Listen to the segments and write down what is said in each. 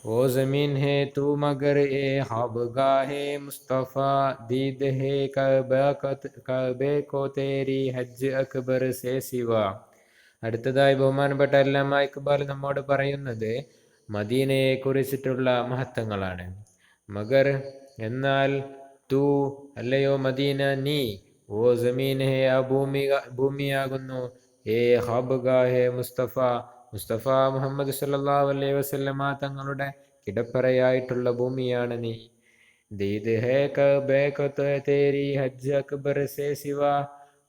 वो ज़मीन है तू मगर ए ख्वाबगाहे मुस्तफ़ा दीद है കഅബെ കോ തേരി ഹജ്ജ് അക്ബർ സേ സിവ. അടുത്തതായി ബഹുമാനപ്പെട്ട അല്ലാമ ഇക്ബാൽ നമ്മോട് പറയുന്നത് മദീനയെ കുറിച്ചിട്ടുള്ള മഹത്വങ്ങളാണ്. മഗർ എന്നാൽ, തൂ അല്ലയോ മദീന നീ, ഓ ജമീൻ ഹേ ആ ഭൂമിയാകുന്നു, ഏ ഖാബഗാഹെ മുസ്തഫ മുസ്തഫ മുഹമ്മദ് സല്ലല്ലാഹു അലൈഹി വസല്ലമ തങ്ങളുടെ കിടപ്പറയായിട്ടുള്ള ഭൂമിയാണ് നീ. ദീദ് ഹേ കഅബെ കോ തേരി ഹജ്ജ് അക്ബർ സേ സിവ.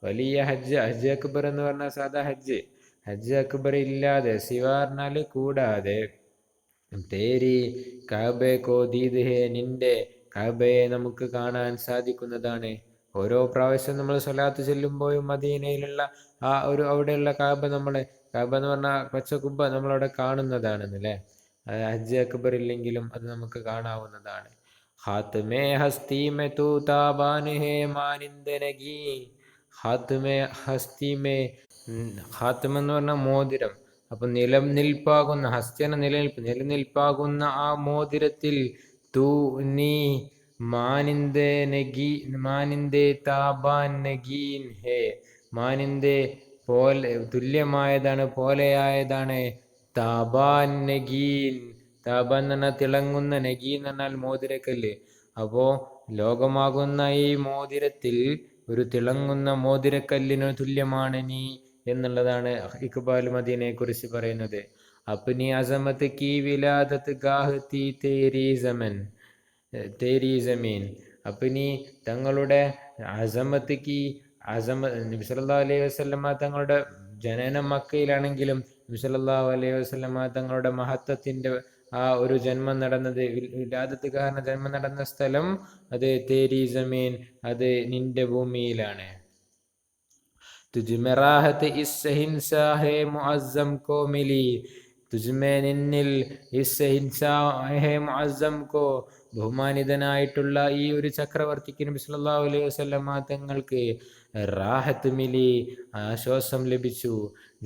വലിയ ഹജ്ജ്, ഹജ്ജ് അക്ബർ എന്ന് പറഞ്ഞാൽ സാധാ ഹജ്ജ്, ഹജ്ജ് അക്ബർ ഇല്ലാതെ, സിവ പറഞ്ഞാൽ കൂടാതെ, തേരി കഅബെ കോ ദീദ് ഹേ നിന്റെ കഅബയെ നമുക്ക് കാണാൻ സാധിക്കുന്നതാണ്. ഓരോ പ്രാവശ്യം നമ്മൾ സ്വലാത്ത് ചെല്ലുമ്പോഴും മദീനയിലുള്ള ആ ഒരു അവിടെയുള്ള കഅബ കഅബ എന്ന് പറഞ്ഞാൽ പച്ചക്കുബ്ബ നമ്മളവിടെ കാണുന്നതാണെന്നല്ലേ. ഹജ്ജ് അക്ബർ ഇല്ലെങ്കിലും അത് നമുക്ക് കാണാവുന്നതാണ്. ഹാത്മേ ഹസ്തി മേ തൂ താബാൻ ഹേ മാനിന്ദനഗി. ഹാത്മേ ഹസ്തി മേ, ഹാത്മ എന്ന് പറഞ്ഞാൽ മോതിരം. അപ്പൊ നിലനിൽപ്പാകുന്ന, ഹസ്ത്യന നിലനിൽപ്പാകുന്ന ആ മോതിരത്തിൽ, തൂ നീ, മാനിന്ദേ താബാൻ നഗീൻ ഹേ, മാനിന്ദേ പോലെ തുല്യമായതാണ്, പോലെയായതാണ്, താബാൻ നഗീൻ. താബാൻ എന്ന് പറഞ്ഞാൽ തിളങ്ങുന്ന, നഗീൻ എന്ന് പറഞ്ഞാൽ മോതിരക്കല്ല്. അപ്പോ ലോകമാകുന്ന ഈ മോതിരത്തിൽ ഒരു തിളങ്ങുന്ന മോതിരക്കല്ലിന് തുല്യമാണ് നീ എന്നുള്ളതാണ് ഇക്ബാൽ മദീനയെ കുറിച്ച് പറയുന്നത്. അപ്നി അസമത്ത് കി വിലാദത്ത് ഗാഹ് തീ തേരി സമീൻ. അപ്നി തങ്ങളുടെ അസമത്ത് കി, നബി സല്ലല്ലാഹു അലൈഹി വസല്ലമ തങ്ങളുടെ ജനനം മക്കയിലാണെങ്കിലും നബി സല്ലല്ലാഹു അലൈഹി വസല്ലമ തങ്ങളുടെ മഹത്വത്തിന്റെ ആ ഒരു ജന്മം നടന്നത്, വിലാദത്ത് കാരണം ജന്മം നടന്ന സ്ഥലം അത് തേരി സമീൻ, അത് നിന്റെ ഭൂമിയിലാണ്. തുജ്മേ റാഹത്ത് ഇസ് ഹിൻസാഹെ മുഅസ്സം കോ മിലി. തുജ്മേ നിന്നിൽ, ഇസ് ഹിൻസാഹെ മുഅസ്സം കോ ബഹുമാനിതനായിട്ടുള്ള ഈ ഒരു ചക്രവർത്തിക്ക് നബി സല്ലല്ലാഹു അലൈഹി വസല്ലമ തങ്ങൾക്ക് റാഹത്ത് മിലി, ആശ്വാസം ലഭിച്ചു.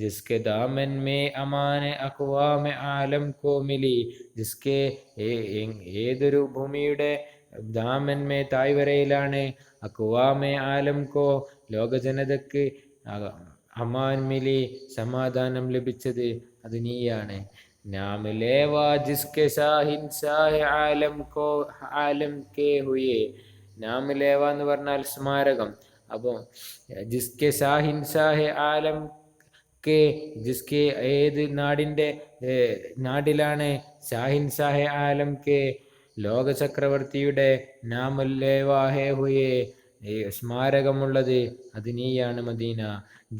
ജിസ്കെ ദാമൻ മേ അമാനെ അഖ്വാമെ ആലം കോ മിലി. ജിസ്കെ ഏതൊരു ഭൂമിയുടെ ദാമൻ മേ തായ്വരയിലാണ്, അഖ്വാമെ ആലം കോ ലോക ജനതക്ക് അമാൻ മിലി സമാധാനം ലഭിച്ചത്, അത് നീയാണ്. നാം ലേവാ ജിസ്കെ ഷാഹിൻഷാഹ് ആലം കെ ഹുയേ. നാം ലേവ എന്ന് പറഞ്ഞാൽ സ്മാരകം. അപ്പോൾ ജിസ്കെ ഷാഹിൻഷാഹ് ആലം കെ, ജിസ്കെ ഏത് നാടിലാണ്, ഷാഹിൻഷാഹ് ആലം കെ ലോക ചക്രവർത്തിയുടെ നാമല്ലേവാഹേ ഹുയേ സ്മാരകമുള്ളത്, അത് നീയാണ് മദീന.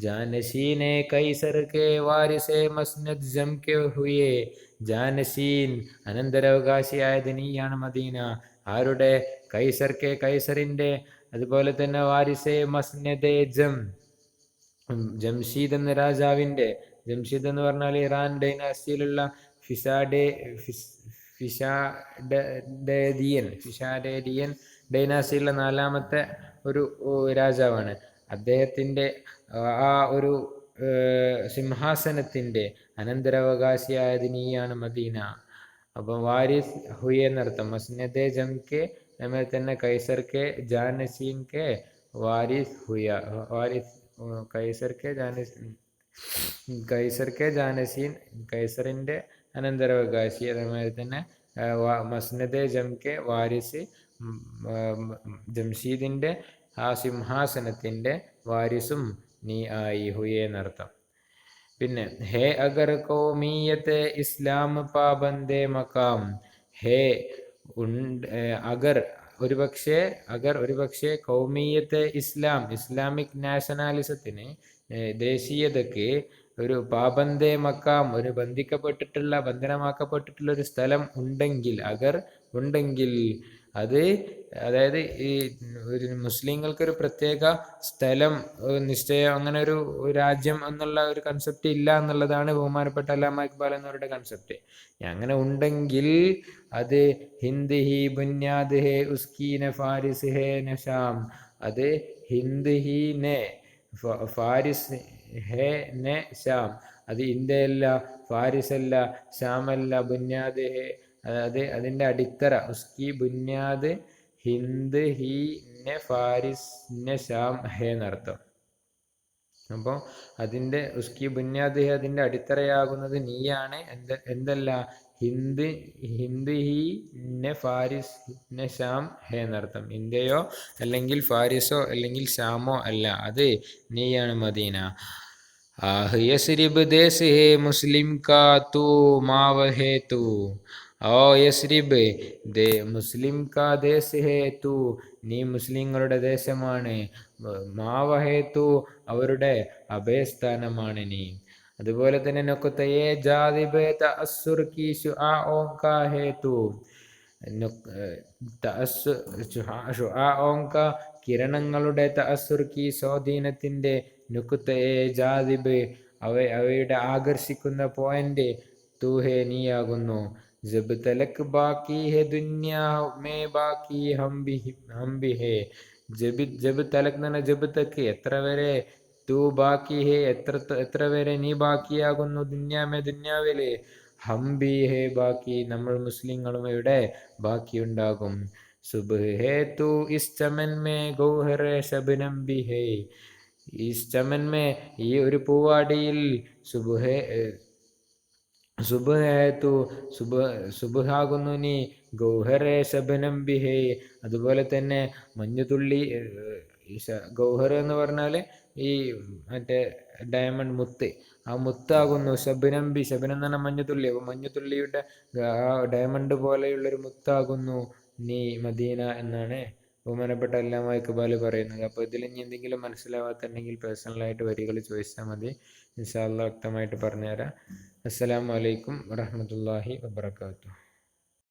ജാനശീനെ കൈസർ കെ വാരിസെ മസ്നദ് ജം കെ ഹുയേ. ജാനശീൻ അനന്തരാവകാശിയായത് നീയാണ് മദീന. ആരുടെ? കൈസറിന്റെ, അതുപോലെ തന്നെ വാരിസെ മസ്നദെ ജം, ജംഷീദ് എന്ന രാജാവിന്റെ, ജംഷീദ് എന്ന് പറഞ്ഞാൽ ഇറാൻ ഡൈനാസ്റ്റിയിലുള്ള ഫിഷാഡേഡിയൻ ഡൈനാസ്റ്റിയിലുള്ള 4ാമത്തെ ഒരു രാജാവാണ്. അദ്ദേഹത്തിന്റെ ആ ഒരു സിംഹാസനത്തിന്റെ അനന്തരാവകാശിയായത് നീയാണ് മദീന. അപ്പം വാരിസ് ഹുയ എന്നർത്ഥം. മസ്നദെ ജം കെ, അതുപോലെ തന്നെ കൈസർ കെ, ജാനസീൻ കെ, വാരിസ് ഹുയ. വാരിസ് കൈസർ കെ ജാനസീൻ, കൈസറിന്റെ അനന്തരാവകാശി. അതേമാതിരി തന്നെ മസ്നദെ ജം കെ വാരിസ്, ജംഷീദിന്റെ ആ സിംഹാസനത്തിന്റെ വാരിസും നീ ആയി, ഹുയ എന്നർത്ഥം. പിന്നെ ഹേ അഗർ കൗമിയത്തെ ഇസ്ലാം പാബന്ദേ മക്കാം. ഹേ അഗർ ഒരുപക്ഷെ കൗമിയത്തെ ഇസ്ലാമിക് നാഷണാലിസത്തിന്, ദേശീയതയ്ക്ക് ഒരു പാബന്ദേ മക്കാം, ഒരു ബന്ധനമാക്കപ്പെട്ടിട്ടുള്ള ഒരു സ്ഥലം ഉണ്ടെങ്കിൽ, അഗർ ഉണ്ടെങ്കിൽ, അതായത് ഈ ഒരു മുസ്ലിങ്ങൾക്കൊരു പ്രത്യേക സ്ഥലം നിശ്ചയം, അങ്ങനെ ഒരു രാജ്യം എന്നുള്ള ഒരു കൺസെപ്റ്റ് ഇല്ല എന്നുള്ളതാണ് ബഹുമാനപ്പെട്ട അല്ലാമ ഇക്ബാൽ എന്നവരുടെ കൺസെപ്റ്റ്. അങ്ങനെ ഉണ്ടെങ്കിൽ അത് ഹിന്ദ് ഹി ബുന്യാദ് ഹേ ഉസ്കീന ഫാരിസ് ഹേ നഷാം. അത് ഹിന്ദ് ഹി നെ ഫാരിസ് ഹേ നെ ഷാം. അത് ഇന്ത്യയല്ല, ഫാരിസ് അല്ല, ഷാമല്ല, ബുന്യാദ് ഹേ അതായത് അതിൻ്റെ അടിത്തറ. ഉസ്കി ബുന്യാദ് ഹിന്ദ് ഹി നെ ഫാരിസ് നെ ഷാം ഹേ എന്നർത്ഥം. അപ്പോൾ അതിൻ്റെ ഉസ്കി ബുന്യാദ് ഹി അതിൻ്റെ അടിത്തറയാകുന്നത് നീയാണ്. എന്തല്ല ഹിന്ദ് ഹി നെ ഫാരിസ് നെ ഷാം ഹേ എന്നർത്ഥം. ഇന്ത്യയോ അല്ലെങ്കിൽ ഫാരിസോ അല്ലെങ്കിൽ ഷാമോ അല്ല, അത് നീയാണ് മദീന. ആഹ് യസ്രിബ് ദേശ് ഹേ മുസ്ലിം കാ തൂ മാവഹേ തൂ. ഓ യസ്രിബ് മുസ്ലിം കാ ദേശ് ഹേ തൂ, നീ മുസ്ലിങ്ങളുടെ ദേശമാണ്. മാവഹേത്തു, അവരുടെ അഭയസ്ഥാനമാണ് നീ. അതുപോലെ തന്നെ നൊക്കത്തയെ ജാദിബ് തഅസ്സുർ കി ശുആഉൻ കാ ഹേതു, ശുആഉൻ കാ കിരണങ്ങളുടെ തഅസ്സുർ കി സ്വാധീനത്തിൻ്റെ നുക്തയെ ജാദിബ് അവയുടെ ആകർഷിക്കുന്ന പോയിന്റ് തൂഹേ നീയാകുന്നു. ജബ് തലക് ബാക്കി ഹെ ദുനിയാ മേ ബാക്കി ഹം ബി ഹേ. ജബ് തലക് എന്ന് പറഞ്ഞാൽ ജബ് തക്ക് എത്ര വരെ, തൂ ബാക്കി ഹേ എത്ര വരെ നീ ബാക്കിയാകുന്നു, ദുന്യാമേ ദുന്യാവില്, ഹം ബി ഹേ ബാക്കി നമ്മൾ മുസ്ലിങ്ങളും ഇവിടെ ബാക്കിയുണ്ടാകും. സുബ്ഹ് ഹേ തൂ ഇസ് ചമൻ മേ ഗൗഹറെ ശബ്നം ബി ഹേ. ഇസ് ചമൻ മേ ഈ ഒരു പൂവാടിയിൽ സുബ്ഹാകുന്നു നീ, ഗൗഹറെ ശബനം ബിഹേ അതുപോലെ തന്നെ മഞ്ഞുതുള്ളി. ഗൗഹർ എന്ന് പറഞ്ഞാൽ ഈ മറ്റേ ഡയമണ്ട് മുത്ത്, ആ മുത്താകുന്നു. ശബനം ബി, ശബനം എന്ന് പറഞ്ഞാൽ മഞ്ഞുതുള്ളി. അപ്പോൾ മഞ്ഞുതുള്ളിയുടെ ഡയമണ്ട് പോലെയുള്ളൊരു മുത്താകുന്നു നീ മദീന എന്നാണ് ബഹുമാനപ്പെട്ട അല്ലാമ ഇഖ്ബാൽ പറയുന്നത്. അപ്പോൾ ഇതിൽ ഇനി എന്തെങ്കിലും മനസ്സിലാവാത്തുണ്ടെങ്കിൽ പേഴ്സണലായിട്ട് വരികൾ ചോദിച്ചാൽ മതി, ഇൻഷാ അല്ലാഹ് വ്യക്തമായിട്ട് പറഞ്ഞുതരാം. അസ്സലാമു അലൈക്കും വറഹ്മത്തുള്ളാഹി വബറകാതുഹു.